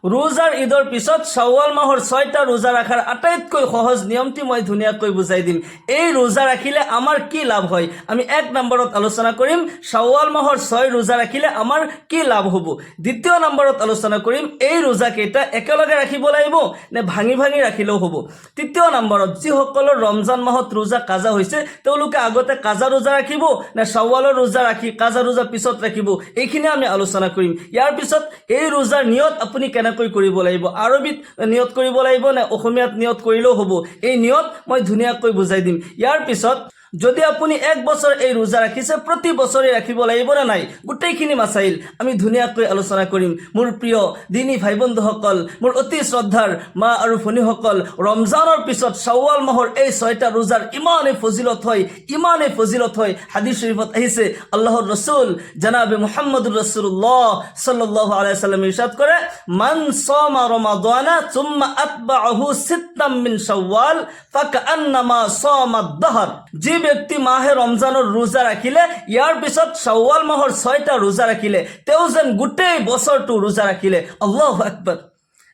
ৰোজাৰ ঈদৰ পিছত শাওৱাল মাহৰ 6টা ৰোজা ৰাখাৰ আটাইতকৈ সহজ নিয়মটি মই ধুনীয়াকৈ বুজাই দিম। এই ৰোজা ৰাখিলে আমাৰ কি লাভ হয় আমি 1 নম্বৰত আলোচনা কৰিম। শাওৱাল মাহৰ 6 ৰোজা ৰাখিলে আমাৰ কি লাভ হ'ব। দ্বিতীয় নম্বৰত আলোচনা কৰিম এই ৰোজা কেইটা একেলগে ৰাখিব লাগিব নে ভাঙি ভাঙি ৰাখিলেও হ'ব। তৃতীয় নম্বৰত যিসকলৰ ৰমজান মাহত ৰোজা কাজা হৈছে তেওঁলোকে আগতে কাজা ৰোজা ৰাখিব নে শাওৱালৰ ৰোজা ৰাখি কাজা ৰোজা পিছত ৰাখিব, এইখিনি আমি আলোচনা কৰিম। ইয়াৰ পিছত এই ৰোজাৰ নিয়ত আপুনি কেনেকৈ কৰিব লাগিব, আৰবিত নিয়ত কৰিব লাগিব নে অসমীয়াত নিয়ত কৰিলেও হ'ব, এই নিয়ত মই ধুনীয়াকৈ বুজাই দিম। ইয়াৰ পিছত যদি আপুনি 1 বছৰ এই ৰোজা ৰাখিছে প্ৰতি বছৰে ৰাখিব লাগিব না নাই, গোটেইখিনি মাসাইল আমি ধুনীয়াকৈ আলোচনা কৰিম। মোৰ প্ৰিয় দিনী ভাই বন্ধুসকল, মোৰ অতি শ্ৰদ্ধাৰ মা আৰু ভনীসকল, ৰমজানৰ পিছত শাওৱাল মাহৰ এই 6টা ৰোজাৰ ইমানেই ফজিলত হয় হাদিস শৰীফত আহিছে। আল্লাহৰ ৰাসূল জনাবে মুহাম্মদুৰ ৰাসূলুল্লাহ সাল্লাল্লাহু আলাইহি ওয়াসাল্লাম ইরশাদ করে, মান সামা রমাদানা সুম্মা আতবাহু সিত্তাম মিন শাওয়াল ফাকান্নামা সামা আদ-দাহর। যে ব্যক্তি মাহে ৰমজানৰ ৰোজা ৰাখিলে ইয়াৰ পিছত শাওৱাল মাহৰ 6টা ৰোজা ৰাখিলে তেওঁ যেন গোটেই বছৰটো ৰোজা ৰাখিলে। আল্লাহু আকবাৰ।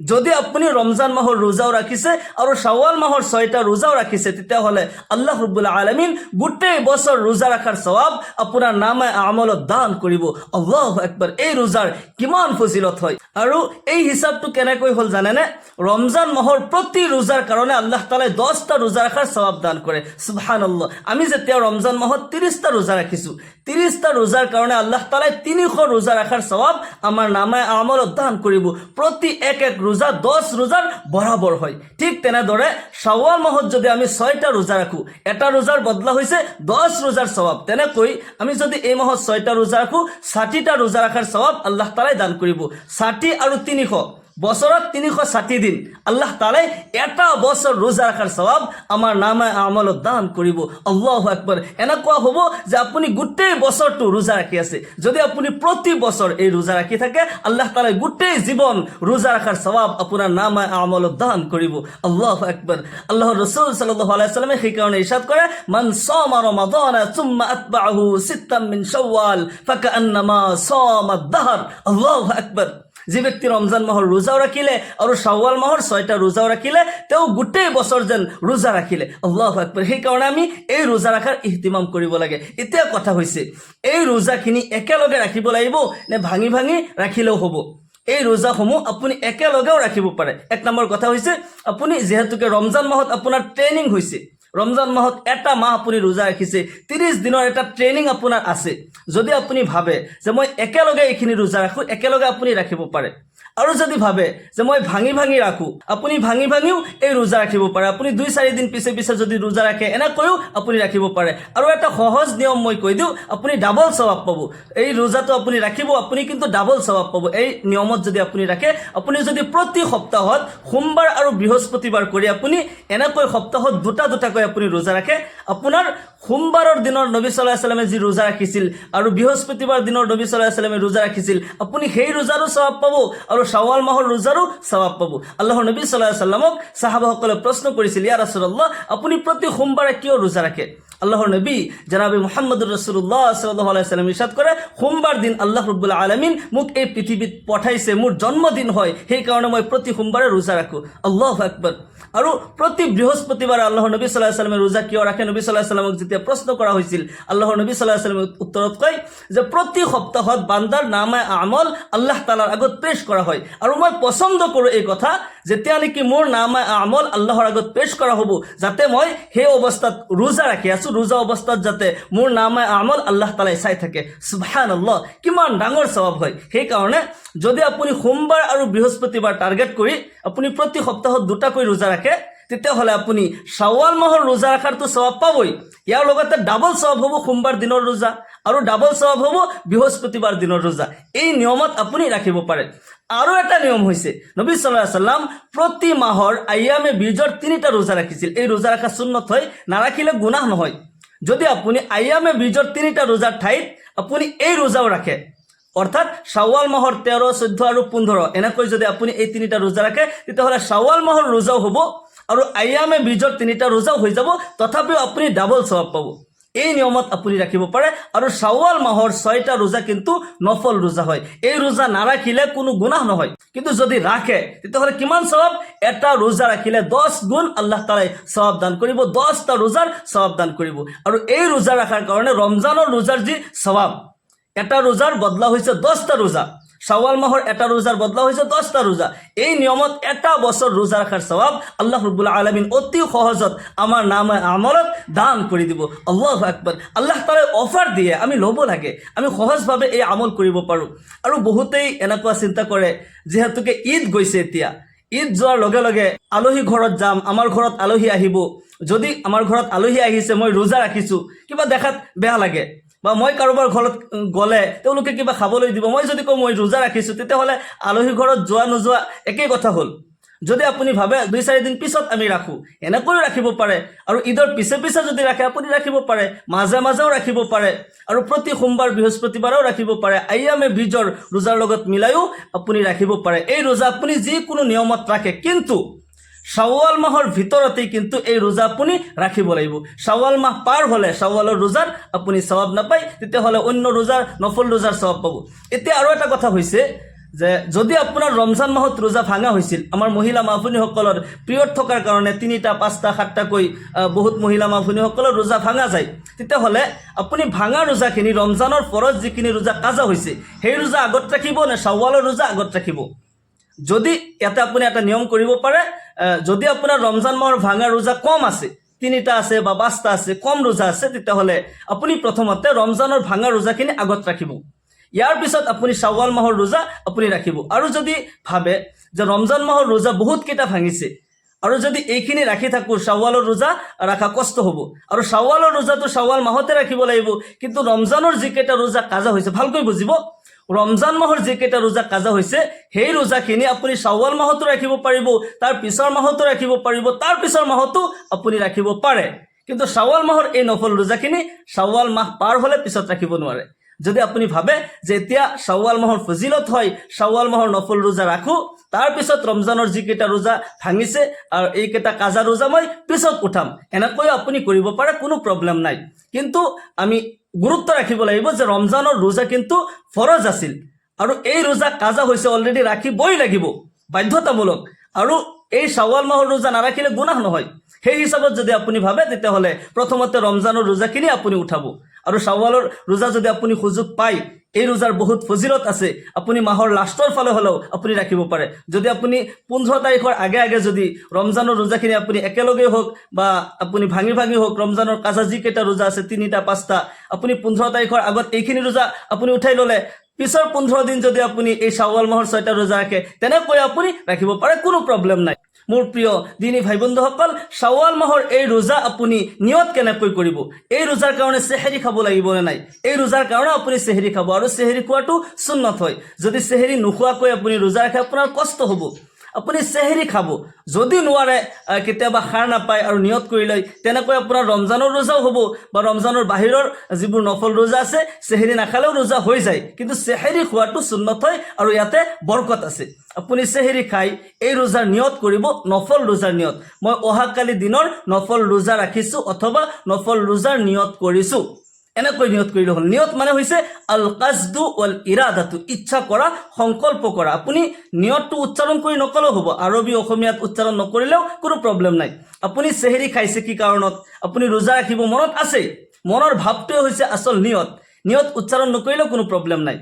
যদি আপুনি ৰমজান মাহৰ ৰোজাও ৰাখিছে আৰু শাওৱাল মাহৰ 6টা ৰোজাও ৰাখিছে তেতিয়াহ'লে আল্লাহ ৰাব্বুল আলামিন গোটেই বছৰ ৰোজা ৰাখাৰ সওয়াব আপোনাৰ নামে আমলত দান কৰিব। আল্লাহু আকবাৰ। এই ৰোজাৰ কিমান ফজিলত হয় আৰু এই হিচাপটো কেনেকৈ হ'ল জানেনে? ৰমজান মাহৰ প্ৰতি ৰোজাৰ কাৰণে আল্লাহ তাআলাই 10টা ৰোজা ৰাখাৰ সওয়াব দান কৰে। সুবহানাল্লাহ। আমি যেতিয়া ৰমজান মাহত 30টা ৰোজা ৰাখিছো, 30টা ৰোজাৰ কাৰণে আল্লাহ তাআলাই 300 ৰোজা ৰাখাৰ সওয়াব আমাৰ নামে আমলত দান কৰিব। প্ৰতি এক ৰোজা 10 ৰোজাৰ বৰাবৰ হয়। ঠিক তেনেদৰে শাওৱাল মাহত যদি আমি 6টা ৰোজা ৰাখো, এটা ৰোজাৰ বদলা হৈছে 10 ৰোজাৰ সওয়াব। তেনেকৈ আমি যদি এই মাহত 6টা ৰোজা ৰাখো 60টা ৰোজা ৰাখাৰ সওয়াব আল্লাহ তাআলাই দান কৰিব। 60 আৰু 300 বছৰত 360 দিন আল্লাহ তাআলাই এটা বছৰ ৰোজা ৰাখাৰ সওয়াব আমাৰ নামে আমলত দান কৰিব। আল্লাহু আকবাৰ। এনেকুৱা হ'ব যে আপুনি গোটেই বছৰটো ৰোজা ৰাখি আছে। যদি আপুনি প্ৰতি বছৰ এই ৰোজা ৰাখি থাকে আল্লাহ তাআলাই গোটেই জীৱন ৰোজা ৰাখাৰ সওয়াব আপোনাৰ নামে আমলত দান কৰিব। আল্লাহু আকবাৰ। আল্লাহৰ ৰাসূল সাল্লাল্লাহু আলাইহি ওয়াসাল্লামে সেইকাৰণে ইৰশাদ কৰে, মান সামা রমাদানা সুম্মা আতবাহু সিত্তাম মিন শাওয়াল ফাকান্নামা সামা আদ-দাহর। আল্লাহু আকবার। যে ব্যক্তি রমজান মাহৰ ৰোজাও ৰাখিলে আৰু শাওৱাল মাহৰ 6টা ৰোজাও ৰাখিলে তেওঁ গোটেই বছৰ যেন ৰোজা ৰাখিলে। আল্লাহু আকবাৰ। সেইকাৰণে আমি এই ৰোজা ৰাখাৰ ইহতিমাম কৰিব লাগে। এতিয়া কথা হৈছে এই ৰোজাখিনি একেলগে ৰাখিব লাগিব নে ভাঙি ভাঙি ৰাখিলেও হ'ব। এই ৰোজাসমূহ আপুনি একেলগেও ৰাখিব পাৰে। 1 নম্বৰ কথা হৈছে আপুনি যেহেতুকে ৰমজান মাহত আপোনাৰ ট্ৰেইনিং হৈছে, ৰমজান মাহত এটা মাহ আপুনি ৰোজা ৰাখিছে, 30 দিনৰ এটা ট্ৰেইনিং আপোনাৰ আছে। যদি আপুনি ভাবে যে মই একেলগে এইখিনি ৰোজা ৰাখো, একেলগে আপুনি ৰাখিব পাৰে। আৰু যদি ভাবে যে মই ভাঙি ভাঙি ৰাখো, আপুনি ভাঙি ভাঙিও এই ৰোজা ৰাখিব পাৰে। আপুনি 2-4 দিন পিছে পিছে যদি ৰোজা ৰাখে এনেকৈও আপুনি ৰাখিব পাৰে। আৰু এটা সহজ নিয়ম মই কৈ দিওঁ, আপুনি ডাবল সওয়াব পাব। এই ৰোজাটো আপুনি ৰাখিব, আপুনি কিন্তু ডাবল সওয়াব পাব এই নিয়মত যদি আপুনি ৰাখে। আপুনি যদি প্ৰতি সপ্তাহত সোমবাৰ আৰু বৃহস্পতিবাৰ কৰি আপুনি এনেকৈ সপ্তাহত দুটাকৈ আপুনি ৰোজা ৰাখে, আপোনাৰ সোমবাৰৰ দিনৰ নবী সাল্লাল্লাহু আলাইহি ওয়াসাল্লামে যি ৰোজা ৰাখিছিল আৰু বৃহস্পতিবাৰ দিনৰ নবী সাল্লাল্লাহু আলাইহি ওয়াসাল্লামে ৰোজা ৰাখিছিল, আপুনি সেই ৰোজাৰো সওয়াব পাব আৰু শাওৱাল মাহৰ ৰোজাৰো সওয়াব পাব। আল্লাহৰ নবী সাল্লাল্লাহু আলাইহি ওয়াসাল্লামক সাহাবাসকলে প্ৰশ্ন কৰিছিল, ইয়া ৰাসূলুল্লাহ আপুনি প্ৰতি সোমবাৰে কিয় ৰোজা ৰাখে? আল্লাহৰ নবী জনাবে মুহাম্মদুৰ ৰাসূলুল্লাহ সাল্লাল্লাহু আলাইহি ওয়াসাল্লাম ইৰশাদ কৰে, সোমবাৰ দিন আল্লাহ ৰাব্বুল আলামিন মোক এই পৃথিৱীত পঠাইছে, মোৰ জন্মদিন হয়, সেই কাৰণে মই প্ৰতি সোমবাৰে ৰোজা ৰাখো। আল্লাহু আকবাৰ। আৰু প্ৰতি বৃহস্পতিবাৰে আল্লাহৰ নবী সাল্লাল্লাহু আলাইহি ওয়াসাল্লামে ৰোজা কিয় ৰাখে? নবী সাল্লাল্লাহু আলাইহি ওয়াসাল্লামক যেতিয়া প্ৰশ্ন কৰা হৈছিল, আল্লাহৰ নবী সাল্লাল্লাহু আলাইহি ওয়াসাল্লামে উত্তৰত কয় যে প্ৰতি সপ্তাহত বান্দাৰ নামে আমল আল্লাহ তাআলাৰ আগত পেশ কৰা হয় আৰু মই পছন্দ কৰোঁ এই কথা যেতিয়া নেকি মোৰ নামে আমল আল্লাহৰ আগত পেশ কৰা হ'ব, যাতে মই সেই অৱস্থাত ৰোজা ৰাখি আছো, ৰোজা অৱস্থাত যাতে মোৰ নামে আমল আল্লাহ তাআলাই চাই থাকে। সুবহানাল্লাহ। কিমান ডাঙৰ সওয়াব হয়। সেইকাৰণে যদি আপুনি সোমবাৰ আৰু বৃহস্পতিবাৰ টাৰ্গেট কৰি আপুনি প্ৰতি সপ্তাহত দুটাকৈ ৰোজা ৰাখে তেতিয়াহ'লে আপুনি শাওৱাল মাহৰ ৰোজা ৰাখাৰতো সওয়াব পাবই, ইয়াৰ লগতে ডাবল সওয়াব হ'ব সোমবাৰ দিনৰ ৰোজা আৰু ডাবল সওয়াব হ'ব বৃহস্পতিবাৰ দিনৰ ৰোজা। এই নিয়মত আপুনি ৰাখিব পাৰে। আৰু এটা নিয়ম হৈছে নবী সাল্লাল্লাহু আলাইহি ওয়াসাল্লাম প্ৰতি মাহৰ আয়ামে বীজৰ 3টা ৰোজা ৰাখিছিল। এই ৰোজা ৰাখা সুন্নত হয়, নাৰাখিলে গুনাহ নহয়। যদি আপুনি আয়ামে বীজৰ 3টা ৰোজাৰ ঠাইত আপুনি এই ৰোজাও ৰাখে, অৰ্থাৎ শাওৱাল মাহৰ 13, 14 আৰু 15 এনেকৈ যদি আপুনি এই 3টা ৰোজা ৰাখে তেতিয়াহ'লে শাওৱাল মাহৰ ৰোজাও হ'ব আৰু আয়ামে বীজৰ 3টা ৰোজাও হৈ যাব, তথাপিও আপুনি ডাবল সওয়াব পাব। এই নিয়মত আপুনি ৰাখিব পাৰে। আৰু শাওৱাল মাহৰ 6টা ৰোজা কিন্তু নফল ৰোজা হয়। এই ৰোজা নাৰাখিলে কোনো গুনাহ নহয়, কিন্তু যদি ৰাখে তেতিয়াহ'লে কিমান সওয়াব? এটা ৰোজা ৰাখিলে 10 গুণ আল্লাহ তাআলাই সওয়াব দান কৰিব, 10টা ৰোজাৰ সওয়াব দান কৰিব। আৰু এই ৰোজা ৰাখাৰ কাৰণে ৰমজানৰ ৰোজাৰ যি সওয়াব, এটা ৰোজাৰ বদলা হৈছে 10টা ৰোজা। শাওৱাল মাহৰ এটা ৰোজাৰ বদলা হৈছে 10টা ৰোজা। এই নিয়মত এটা বছৰ ৰোজা ৰাখাৰ সওয়াব আল্লাহ ৰাব্বুল আলামিন অতি সহজত আমাৰ নামে আমলত দান কৰি দিব। আল্লাহু আকবাৰ। আল্লাহ তাআলাই অফাৰ দিয়ে, আমি ল'ব লাগে, আমি সহজভাৱে এই আমল কৰিব পাৰোঁ। আৰু বহুতেই এনেকুৱা চিন্তা কৰে, যিহেতুকে ঈদ গৈছে, এতিয়া ঈদ যোৱাৰ লগে লগে আলহী ঘৰত যাম, আমাৰ ঘৰত আলহী আহিব, যদি আমাৰ ঘৰত আলহী আহিছে মই ৰোজা ৰাখিছোঁ, কিবা দেখাত বেয়া লাগে, বা মই কাৰোবাৰ ঘৰত গ'লে তেওঁলোকে কিবা খাবলৈ দিব, মই যদি কওঁ মই ৰোজা ৰাখিছোঁ, তেতিয়াহ'লে আলহী ঘৰত যোৱা নোযোৱা একেই কথা হ'ল। যদি আপুনি ভাবে 2-4 দিন পিছত আমি ৰাখোঁ, এনেকৈও ৰাখিব পাৰে। আৰু ঈদৰ পিছে পিছে যদি ৰাখে আপুনি ৰাখিব পাৰে, মাজে মাজেও ৰাখিব পাৰে, আৰু প্ৰতি সোমবাৰ বৃহস্পতিবাৰেও ৰাখিব পাৰে। আয়ামে বীজৰ ৰোজাৰ লগত মিলাইও আপুনি ৰাখিব পাৰে। এই ৰোজা আপুনি যিকোনো নিয়মত ৰাখে, কিন্তু শাওৱাল মাহৰ ভিতৰতেই কিন্তু এই ৰোজা আপুনি ৰাখিব লাগিব। শাওৱাল মাহ পাৰ হ'লে শাওৱালৰ ৰোজাৰ আপুনি সওয়াব নাপায়, তেতিয়াহ'লে অন্য ৰোজাৰ, নফল ৰোজাৰ সওয়াব পাব। এতিয়া আৰু এটা কথা হৈছে যে যদি আপোনাৰ ৰমজান মাহত ৰোজা ভাঙা হৈছিল, আমাৰ মহিলা মাহফুনীসকলৰ পিৰিয়ড থকাৰ কাৰণে 3টা 5টা 7টাকৈ বহুত মহিলা মাহফুনীসকলৰ ৰোজা ভাঙা যায়, তেতিয়াহ'লে আপুনি ভাঙা ৰোজাখিনি, ৰমজানৰ ফৰজ যিখিনি ৰোজা কাজা হৈছে, সেই ৰোজা আগত ৰাখিব নে শাওৱালৰ ৰোজা আগত ৰাখিব? যদি ইয়াতে আপুনি এটা নিয়ম কৰিব পাৰে, যদি আপোনাৰ ৰমজান মাহৰ ভাঙা ৰোজা কম আছে, 3টা আছে বা 5টা আছে, কম ৰোজা আছে, তেতিয়াহ'লে আপুনি প্ৰথমতে ৰমজানৰ ভাঙা ৰোজাখিনি আগত ৰাখিব। ইয়াৰ পিছত আপুনি শাওৱাল মাহৰ ৰোজা আপুনি ৰাখিব। আৰু যদি ভাবে যে ৰমজান মাহৰ ৰোজা বহুতকেইটা ভাঙিছে, আৰু যদি এইখিনি ৰাখি থাকোঁ, শাওৱালৰ ৰোজা ৰাখা কষ্ট হ'ব। আৰু শাওৱালৰ ৰোজাটো শাওৱাল মাহতে ৰাখিব লাগিব, কিন্তু ৰমজানৰ যিকেইটা ৰোজা কাজা হৈছে, ভালকৈ বুজিব, ৰমজান মাহৰ যিকেইটা ৰোজা কাজা হৈছে, সেই ৰোজাখিনি আপুনি শাওৱাল মাহতো ৰাখিব পাৰিব, তাৰ পিছৰ মাহতো ৰাখিব পাৰিব, তাৰ পিছৰ মাহতো আপুনি ৰাখিব পাৰে। কিন্তু শাওৱাল মাহৰ এই নফল ৰোজাখিনি শাওৱাল মাহ পাৰ হ'লে পিছত ৰাখিব নোৱাৰে। যদি আপুনি ভাবে যে এতিয়া শাওৱাল মাহৰ ফজিলত হয়, শাওৱাল মাহৰ নফল ৰোজা ৰাখোঁ, তাৰপিছত ৰমজানৰ যিকেইটা ৰোজা ভাঙিছে আৰু এইকেইটা কাজা ৰোজা মই পিছত উঠাম, এনেকৈও আপুনি কৰিব পাৰে, কোনো প্ৰব্লেম নাই। কিন্তু আমি গুৰুত্ব ৰাখিব লাগিব যে ৰমজানৰ ৰোজা কিন্তু ফৰজ আছিল, আৰু এই ৰোজা কাজা হৈছে, অলৰেডি ৰাখিবই লাগিব, বাধ্যতামূলক। আৰু এই শাওৱাল মাহৰ ৰোজা নাৰাখিলে গুনাহ নহয়। সেই হিচাপত যদি আপুনি ভাবে, তেতিয়াহ'লে প্ৰথমতে ৰমজানৰ ৰোজাখিনি আপুনি উঠাব। আৰু শাওৱালৰ ৰোজা যদি আপুনি সুযোগ পায়, এই ৰোজাৰ বহুত ফজিলত আছে, আপুনি মাহৰ লাষ্টৰ ফালে হ'লেও আপুনি ৰাখিব পাৰে। যদি আপুনি 15 তাৰিখৰ আগে আগে যদি ৰমজানৰ ৰোজাখিনি আপুনি একেলগে হওক বা আপুনি ভাঙি ভাঙি হওক, ৰমজানৰ কাজা যিকেইটা ৰোজা আছে 3টা 5টা, আপুনি 15 তাৰিখৰ আগত এইখিনি ৰোজা আপুনি উঠাই ল'লে, পিছৰ 15 দিন যদি আপুনি এই শাওৱাল মাহৰ 6টা ৰোজা ৰাখে, তেনেকৈ আপুনি ৰাখিব পাৰে, কোনো প্ৰব্লেম নাই। মোৰ প্ৰিয় দিনী ভাই বন্ধুসকল, শাওৱাল মাহৰ এই ৰোজা আপুনি নিয়ত কেনেকৈ কৰিব? এই ৰোজাৰ কাৰণে চেহেৰি খাব লাগিব নে নাই? এই ৰোজাৰ কাৰণে আপুনি চেহেৰি খাব, আৰু চেহেৰি খোৱাটো সুন্নত হয়। যদি চেহেৰি নোখোৱাকৈ আপুনি ৰোজা ৰাখে, আপোনাৰ কষ্ট হ'ব, আপুনি চেহেৰি খাব। যদি নোৱাৰে, কেতিয়াবা সাৰ নাপায় আৰু নিয়ত কৰি লয়, তেনেকৈ আপোনাৰ ৰমজানৰ ৰোজাও হ'ব, বা ৰমজানৰ বাহিৰৰ যিবোৰ নফল ৰোজা আছে, চেহেৰি নাখালেও ৰোজা হৈ যায়। কিন্তু চেহেৰি খোৱাটো সুন্নত হয়, আৰু ইয়াতে বৰকত আছে। আপুনি চেহেৰি খাই এই ৰোজাৰ নিয়ত কৰিব, নফল ৰোজাৰ নিয়ত, মই অহাকালি দিনৰ নফল ৰোজা ৰাখিছোঁ অথবা নফল ৰোজাৰ নিয়ত কৰিছোঁ, এনেকৈ নিয়ত কৰিলে হ'ল। নিয়ত মানে হৈছে আল কাজদু ওয়াল ইৰাদাতু, ইচ্ছা কৰা, সংকল্প কৰা। আপুনি নিয়তটো উচ্চাৰণ কৰি নকলেও হ'ব, আৰবী অসমীয়াত উচ্চাৰণ নকৰিলেও কোনো প্ৰব্লেম নাই। আপুনি চেহেৰি খাইছে কি কাৰণত? আপুনি ৰোজা ৰাখিব মনত আছে, মনৰ ভাৱটোৱে হৈছে আচল নিয়ত। নিয়ত উচ্চাৰণ নকৰিলেও কোনো প্ৰব্লেম নাই।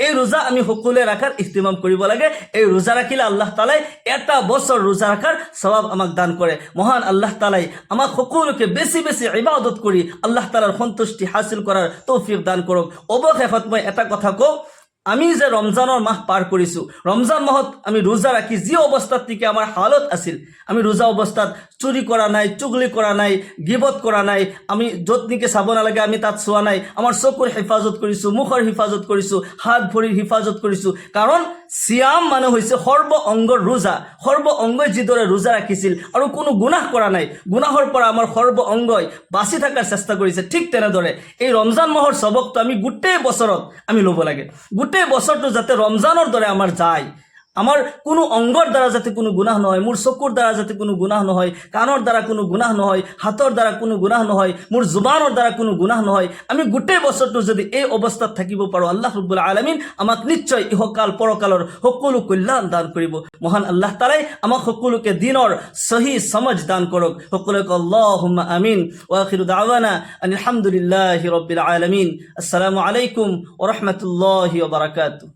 এই ৰোজা আমি সকলোৱে ৰাখাৰ ইহতিমাম কৰিব লাগে। এই ৰোজা ৰাখিলে আল্লাহ তাআলাই এটা বছৰ ৰোজা ৰাখাৰ সওয়াব আমাক দান কৰে। মহান আল্লাহ তাআলাই আমাক সকলোকে বেছি বেছি ইবাদত কৰি আল্লাহ তাআলাৰ সন্তুষ্টি হাসিল কৰাৰ তৌফিক দান কৰক। অৱশেষত মই এটা কথা কওঁ, আমি যে ৰমজানৰ মাহ পাৰ কৰিছোঁ, ৰমজান মাহত আমি ৰোজা ৰাখি যি অৱস্থাত নেকি আমাৰ হালত আছিল, আমি ৰোজা অৱস্থাত চুৰি কৰা নাই, চুগলি কৰা নাই, গিবত কৰা নাই, আমি য'ত নেকি চাব নালাগে আমি তাত চোৱা নাই, আমাৰ চকুৰ হেফাজত কৰিছোঁ, মুখৰ হেফাজত কৰিছোঁ, হাত ভৰিৰ হেফাজত কৰিছোঁ। কাৰণ সিয়াম মানে হৈছে সৰ্ব অংগৰ ৰোজা, সৰ্ব অংগই যিদৰে ৰোজা ৰাখিছিল আৰু কোনো গুনাহ কৰা নাই, গুনাহৰ পৰা আমাৰ সৰ্ব অংগই বাচি থকাৰ চেষ্টা কৰিছে, ঠিক তেনেদৰে এই ৰমজান মাহৰ সবকটো আমি গোটেই বছৰত আমি ল'ব লাগে। গোটেই বছৰটো যাতে ৰমজানৰ দৰে আমাৰ যায়, আমাৰ কোনো অঙ্গৰ দ্বাৰা যাতে কোনো গুনাহ নহয়, মোৰ চকুৰ দ্বাৰা যাতে কোনো গুনাহ নহয়, কাণৰ দ্বাৰা কোনো গুনাহ নহয়, হাতৰ দ্বাৰা কোনো গুনাহ নহয়, মোৰ জুবানৰ দ্বাৰা কোনো গুনাহ নহয়। আমি গোটেই বছৰটো যদি এই অৱস্থাত থাকিব পাৰোঁ, আল্লাহ ৰাব্বুল আলামিন আমাক নিশ্চয় ইহকাল পৰকালৰ সকলো কল্যাণ দান কৰিব। মহান আল্লাহ তাআলাই আমাক সকলোকে দিনৰ সহি সমজ দান কৰক। সকলোকে আল্লাহুম্মা আমিন। ওয়া আখিৰু দাওয়ানা আলহামদুলিল্লাহি ৰাব্বিল আলামিন। আসসালামু আলাইকুম ওয়া ৰাহমাতুল্লাহি ওয়া বাৰাকাতুহু।